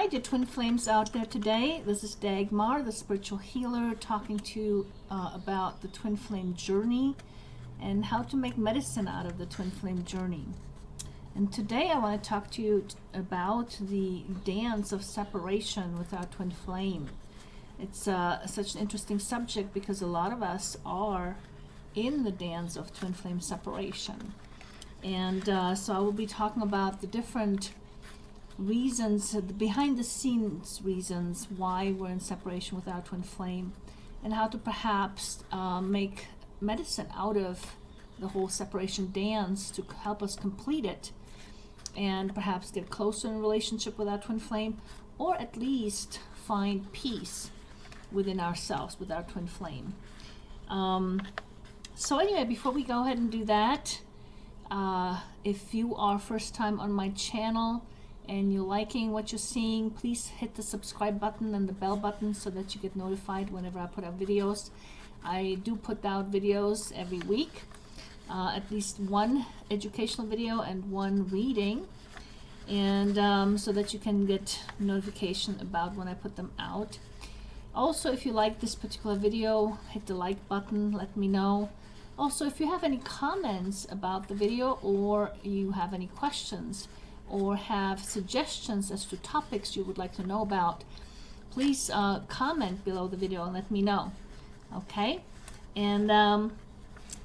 right, your twin flames out there today. This is Dagmar, the spiritual healer, talking to you about the twin flame journey and how to make medicine out of the twin flame journey. And today I want to talk to you about the dance of separation with our twin flame. It's such an interesting subject because a lot of us are in the dance of twin flame separation. And so I will be talking about the different reasons, the behind the scenes reasons why we're in separation with our twin flame, and how to perhaps make medicine out of the whole separation dance to help us complete it and perhaps get closer in relationship with our twin flame, or at least find peace within ourselves with our twin flame. So anyway, before we go ahead and do that, if you are first time on my channel and you're liking what you're seeing, please hit the subscribe button and the bell button so that you get notified whenever I put out videos. I do put out videos every week, at least one educational video and one reading, and so that you can get notification about when I put them out. Also, if you like this particular video, hit the like button, let me know. Also, if you have any comments about the video, or you have any questions, or have suggestions as to topics you would like to know about, please comment below the video and let me know. Okay? And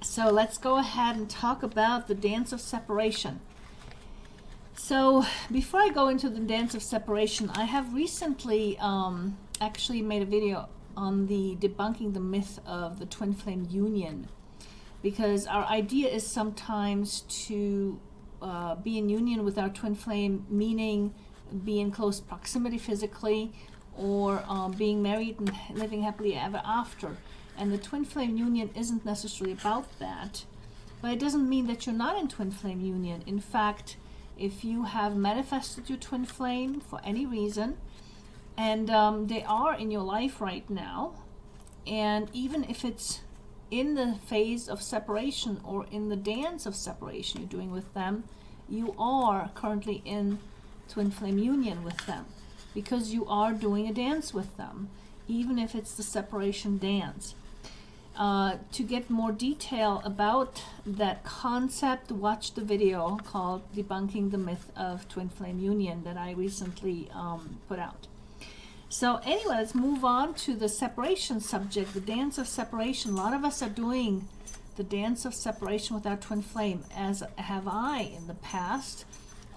so let's go ahead and talk about the dance of separation. So before I go into the dance of separation, I have recently actually made a video on the debunking the myth of the twin flame union, because our idea is sometimes to be in union with our twin flame, meaning be in close proximity physically, or being married and living happily ever after. And the twin flame union isn't necessarily about that, but it doesn't mean that you're not in twin flame union. In fact, if you have manifested your twin flame for any reason, and they are in your life right now, and even if it's in the phase of separation or in the dance of separation you're doing with them, you are currently in twin flame union with them, because you are doing a dance with them, even if it's the separation dance. To get more detail about that concept, watch the video called Debunking the Myth of Twin Flame Union that I recently put out. So anyway, let's move on to the separation subject, the dance of separation. A lot of us are doing the dance of separation with our twin flame, as have I in the past,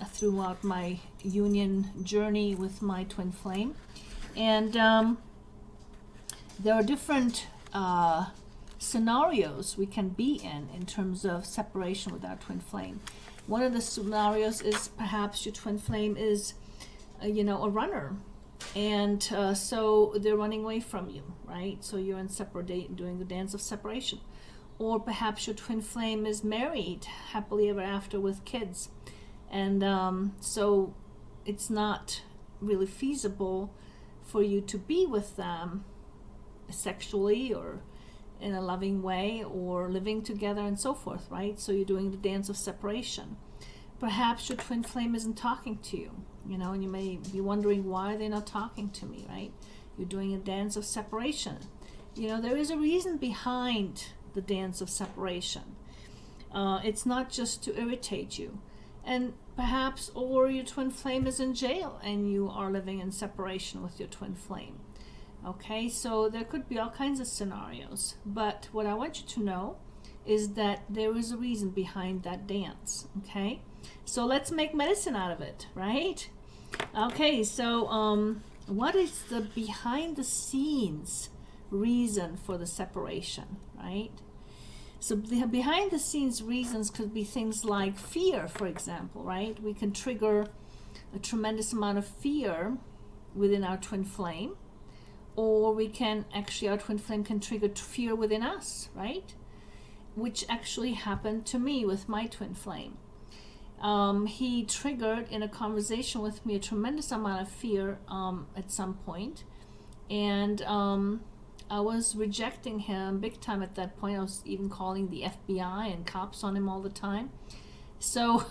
throughout my union journey with my twin flame. And there are different scenarios we can be in terms of separation with our twin flame. One of the scenarios is perhaps your twin flame is, a runner. And so they're running away from you, right? So you're in doing the dance of separation. Or perhaps your twin flame is married happily ever after with kids. And so it's not really feasible for you to be with them sexually or in a loving way or living together and so forth, right? So you're doing the dance of separation. Perhaps your twin flame isn't talking to you, and you may be wondering, why they're not talking to me, right? You're doing a dance of separation. There is a reason behind the dance of separation. It's not just to irritate you. And perhaps, or your twin flame is in jail and you are living in separation with your twin flame. Okay, so there could be all kinds of scenarios. But what I want you to know is that there is a reason behind that dance, okay? So let's make medicine out of it, right? Okay, so what is the behind the scenes reason for the separation, right? So the behind the scenes reasons could be things like fear, for example, right? We can trigger a tremendous amount of fear within our twin flame, or our twin flame can trigger fear within us, right? Which actually happened to me with my twin flame. He triggered in a conversation with me a tremendous amount of fear at some point, and I was rejecting him big time at that point. I was even calling the FBI and cops on him all the time. So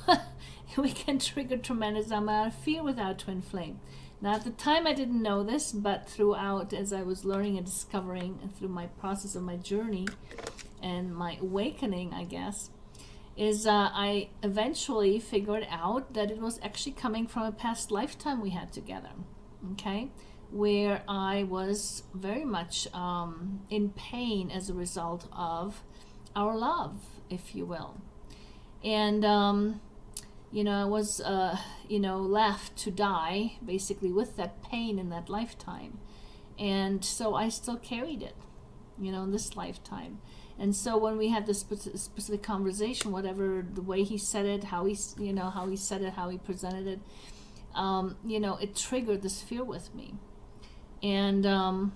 we can trigger tremendous amount of fear with our twin flame. Now, at the time, I didn't know this, but throughout, as I was learning and discovering, and through my process of my journey and my awakening, I guess, is I eventually figured out that it was actually coming from a past lifetime we had together, okay? Where I was very much in pain as a result of our love, if you will. And, I was, left to die basically with that pain in that lifetime. And so I still carried it, in this lifetime. And so when we had this specific conversation, whatever the way he said it, how he said it, how he presented it, it triggered this fear with me. And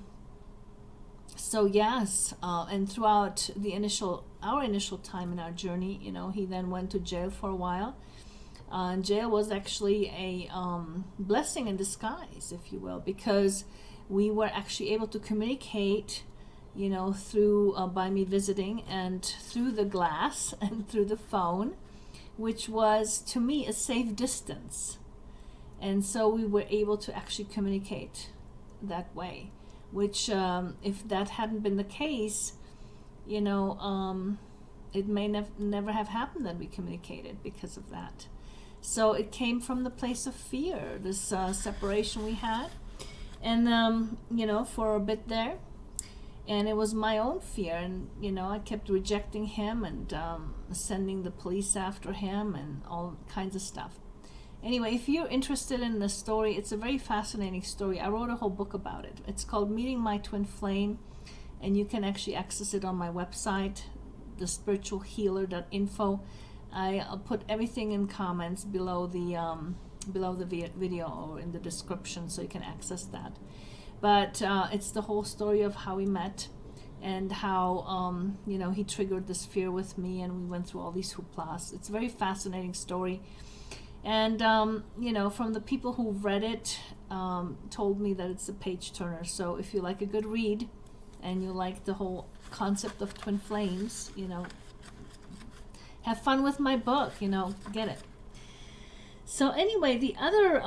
so yes, and throughout our initial time in our journey, he then went to jail for a while. Jail was actually a blessing in disguise, if you will, because we were actually able to communicate, through by me visiting and through the glass and through the phone, which was to me a safe distance. And so we were able to actually communicate that way, which if that hadn't been the case, it may never have happened that we communicated because of that. So it came from the place of fear, this separation we had, and for a bit there. And it was my own fear, and I kept rejecting him and sending the police after him and all kinds of stuff. Anyway, if you're interested in the story, it's a very fascinating story. I wrote a whole book about it. It's called Meeting My Twin Flame, and you can actually access it on my website, thespiritualhealer.info. I'll put everything in comments below the video or in the description, so you can access that. But it's the whole story of how we met and how, he triggered this fear with me, and we went through all these hooplas. It's a very fascinating story. And, from the people who've read it, told me that it's a page turner. So if you like a good read and you like the whole concept of twin flames, have fun with my book, get it. So anyway, the other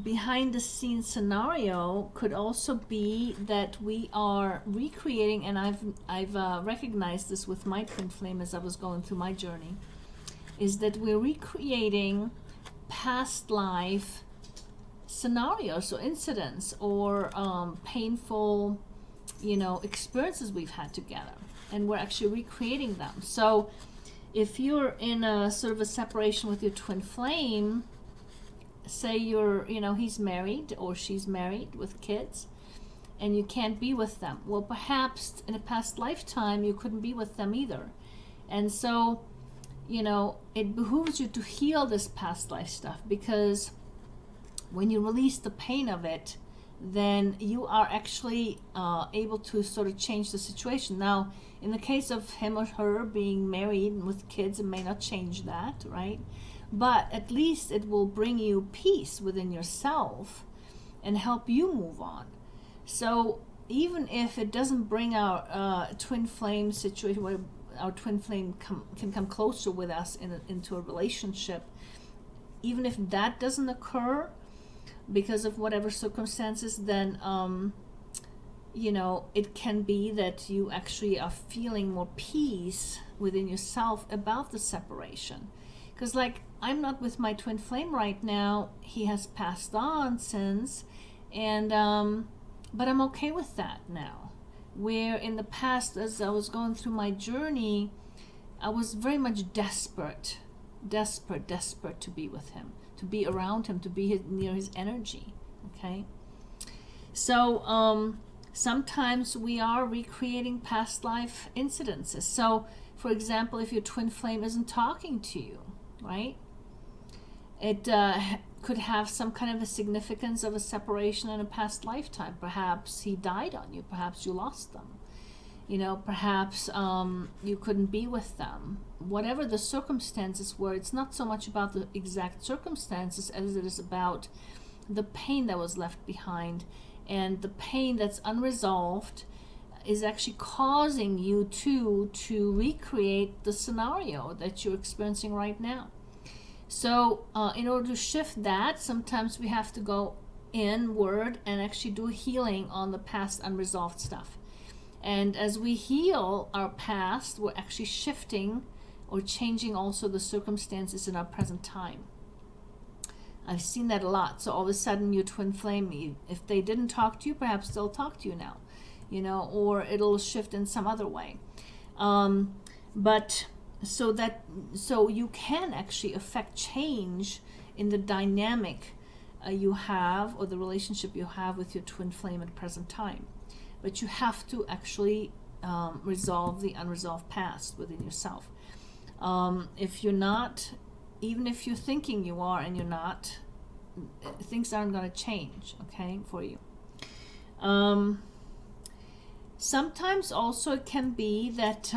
behind the scenes scenario could also be that we are recreating, and I've recognized this with my twin flame as I was going through my journey, is that we're recreating past life scenarios or incidents or painful, experiences we've had together, and we're actually recreating them. So if you're in a sort of a separation with your twin flame, say he's married or she's married with kids, and you can't be with them. Well, perhaps in a past lifetime you couldn't be with them either. And so, it behooves you to heal this past life stuff, because when you release the pain of it, then you are actually able to sort of change the situation. Now, in the case of him or her being married with kids, it may not change that, right? But at least it will bring you peace within yourself and help you move on. So even if it doesn't bring our twin flame situation where our twin flame can come closer with us into a relationship, even if that doesn't occur because of whatever circumstances, then it can be that you actually are feeling more peace within yourself about the separation. Because I'm not with my twin flame right now. He has passed on since, and but I'm okay with that now. Where in the past, as I was going through my journey, I was very much desperate to be with him, to be around him, to be near his energy. Okay, so sometimes we are recreating past life incidences. So, for example, if your twin flame isn't talking to you, right? It could have some kind of a significance of a separation in a past lifetime. Perhaps he died on you. Perhaps you lost them. Perhaps you couldn't be with them. Whatever the circumstances were, it's not so much about the exact circumstances as it is about the pain that was left behind. And the pain that's unresolved is actually causing you to recreate the scenario that you're experiencing right now. So in order to shift that, sometimes we have to go inward and actually do healing on the past unresolved stuff. And as we heal our past, we're actually shifting or changing also the circumstances in our present time. I've seen that a lot. So all of a sudden your twin flame, if they didn't talk to you, perhaps they'll talk to you now, or it'll shift in some other way. But so you can actually affect change in the dynamic you have, or the relationship you have with your twin flame at present time. But you have to actually resolve the unresolved past within yourself. If you're not, even if you're thinking you are and you're not, things aren't going to change, okay, for you. Sometimes also it can be that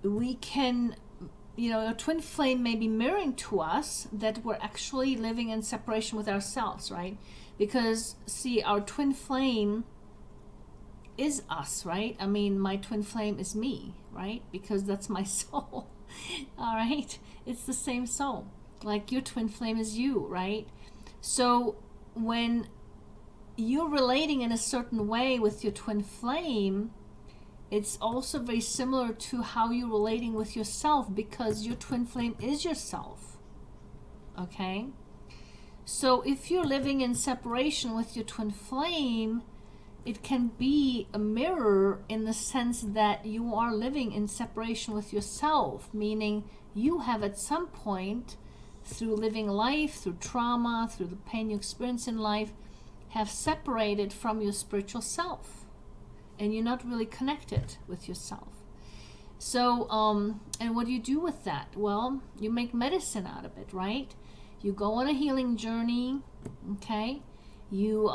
we can, a twin flame may be mirroring to us that we're actually living in separation with ourselves, right? Because, see, our twin flame is us, right? I mean, my twin flame is me, right? Because that's my soul. All right? It's the same soul. Like your twin flame is you, right? So when you're relating in a certain way with your twin flame, it's also very similar to how you're relating with yourself, because your twin flame is yourself. Okay? So if you're living in separation with your twin flame, it can be a mirror in the sense that you are living in separation with yourself, meaning you have at some point, through living life, through trauma, through the pain you experience in life, have separated from your spiritual self, and you're not really connected with yourself. So, and what do you do with that? Well, you make medicine out of it, right? You go on a healing journey, okay? You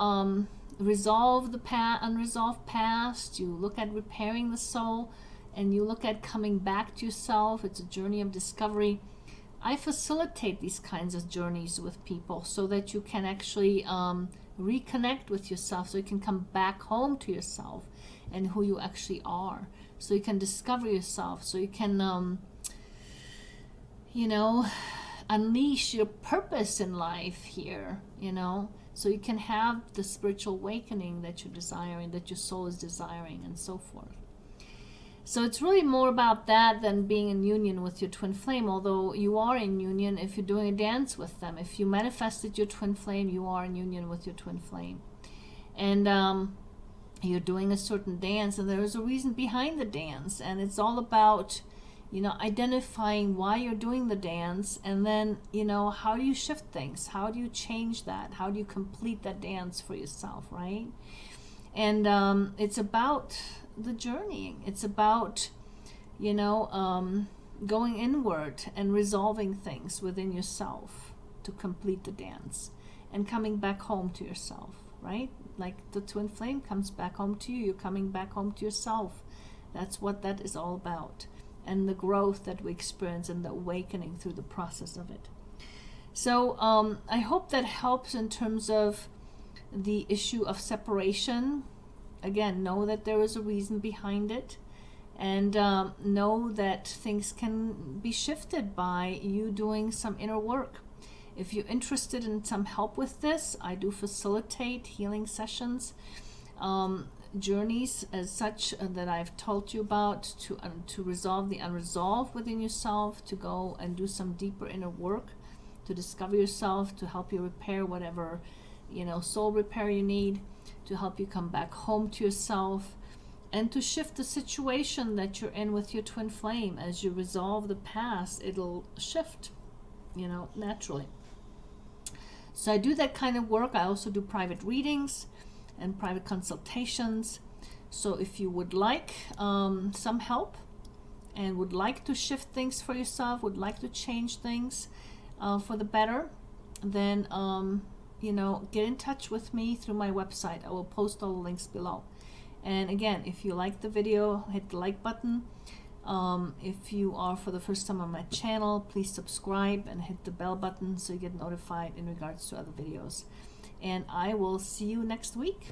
resolve the unresolved past. You look at repairing the soul, and you look at coming back to yourself. It's a journey of discovery. I facilitate these kinds of journeys with people so that you can actually reconnect with yourself, so you can come back home to yourself and who you actually are, so you can discover yourself, so you can unleash your purpose in life here, so you can have the spiritual awakening that you're desiring, that your soul is desiring, and so forth. So it's really more about that than being in union with your twin flame, although you are in union if you're doing a dance with them. If you manifested your twin flame, you are in union with your twin flame. And you're doing a certain dance, and there is a reason behind the dance. And it's all about, identifying why you're doing the dance, and then, how do you shift things? How do you change that? How do you complete that dance for yourself, right? And it's about the journeying. It's about, going inward and resolving things within yourself to complete the dance, and coming back home to yourself, right? Like the twin flame comes back home to you. You're coming back home to yourself. That's what that is all about. And the growth that we experience and the awakening through the process of it. So I hope that helps in terms of the issue of separation. Again, know that there is a reason behind it, and know that things can be shifted by you doing some inner work. If you're interested in some help with this, I do facilitate healing sessions, journeys as such that I've told you about, to resolve the unresolved within yourself, to go and do some deeper inner work, to discover yourself, to help you repair whatever, soul repair you need, to help you come back home to yourself, and to shift the situation that you're in with your twin flame. As you resolve the past, it'll shift, naturally. So I do that kind of work. I also do private readings and private consultations. So if you would like some help and would like to shift things for yourself, would like to change things for the better, then get in touch with me through my website. I will post all the links below. And again, if you like the video, hit the like button. If you are for the first time on my channel, please subscribe and hit the bell button so you get notified in regards to other videos. And I will see you next week.